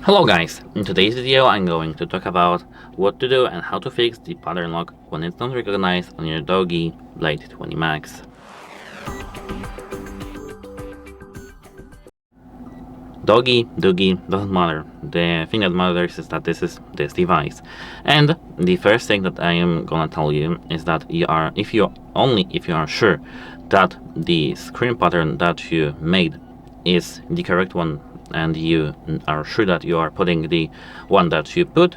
Hello guys, in today's video I'm going to talk about what to do and how to fix the pattern lock when it's not recognized on your DOOGEE Blade 20 Max. DOOGEE, doesn't matter. The thing that matters is that this is this device. And the first thing that I am gonna tell you is that if you are sure that the screen pattern that you made is the correct one, and you are sure that you are putting the one that you put,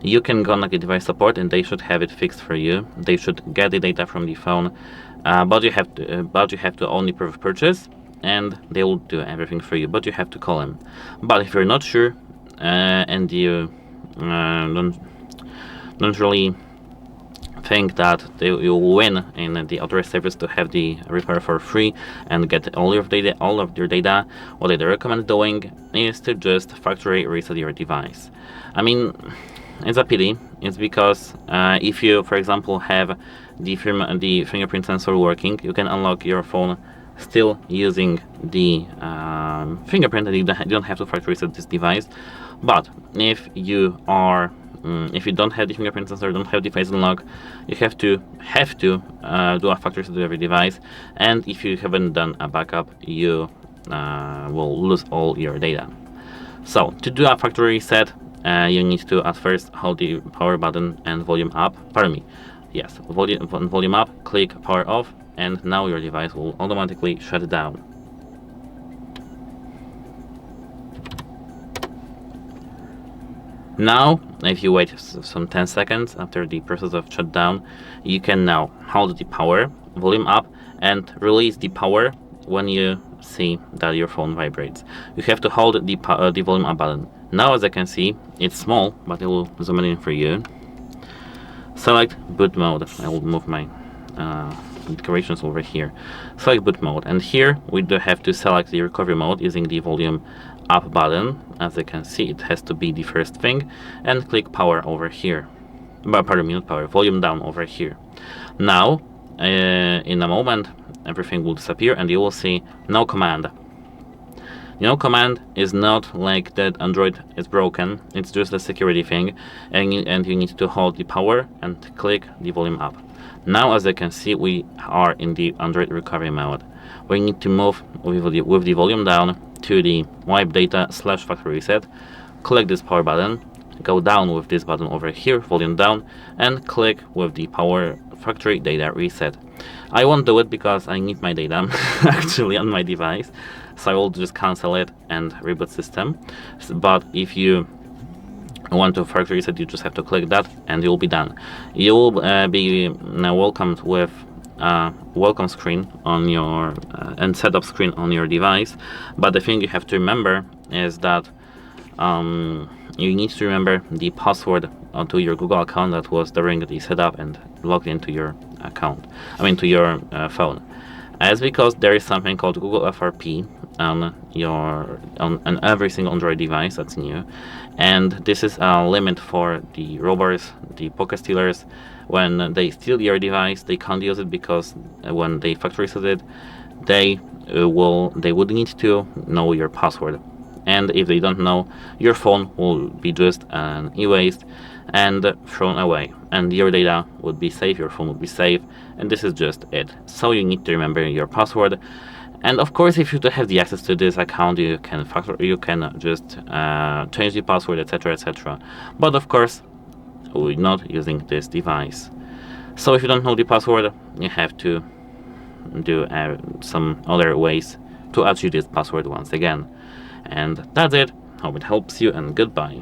you can go to device support and they should have it fixed for you. They should get the data from the phone, but you have to only purchase, and they will do everything for you, but you have to call them. But if you're not sure and you don't really think that you will win in the authorized service to have the repair for free and get all of your data, what I recommend doing is to just factory reset your device. I mean, it's a pity. It's because if you, for example, have the fingerprint sensor working, you can unlock your phone still using the fingerprint, and you don't have to factory reset this device. But if you don't have the fingerprint sensor, don't have the face unlock, you have to do a factory reset to every device. And if you haven't done a backup, you will lose all your data. So to do a factory reset, you need to at first hold the power button and volume up. Pardon me. Yes, volume up, click power off, and now your device will automatically shut down. Now, if you wait some 10 seconds after the process of shutdown, you can now hold the power, volume up, and release the power when you see that your phone vibrates. You have to hold the volume up button. Now, as I can see, it's small, but I will zoom in for you. Select boot mode. I will move my decorations over here. Select boot mode, and here we do have to select the recovery mode using the volume up button. As you can see, it has to be the first thing, and click power over here. But pardon me, not power, volume down over here. Now, in a moment, everything will disappear, and you will see no command. No command is not like that Android is broken. It's just a security thing, and you need to hold the power and click the volume up. Now, as you can see, we are in the Android recovery mode. We need to move with the volume down to the wipe data / factory reset. Click this power button, go down with this button over here, volume down, and click with the power factory data reset. I won't do it because I need my data actually on my device, so I will just cancel it and reboot system. But if you want to factory reset, you just have to click that and you'll be done. You will be welcomed with welcome screen on your and setup screen on your device. But the thing you have to remember is that you need to remember the password onto your Google account that was during the setup and logged into your account, to your phone. As because there is something called Google FRP on every single Android device that's new, and this is a limit for the robbers, the pocket stealers. When they steal your device, they can't use it because when they factory reset it, they would need to know your password. And if they don't know, your phone will be just erased and thrown away, and your data would be safe, your phone would be safe, and this is just it. So you need to remember your password. And of course, if you do have the access to this account, you can just change the password, etc., etc. But of course, we're not using this device. So if you don't know the password, you have to do some other ways to achieve this password once again. And that's it. Hope it helps you, and goodbye.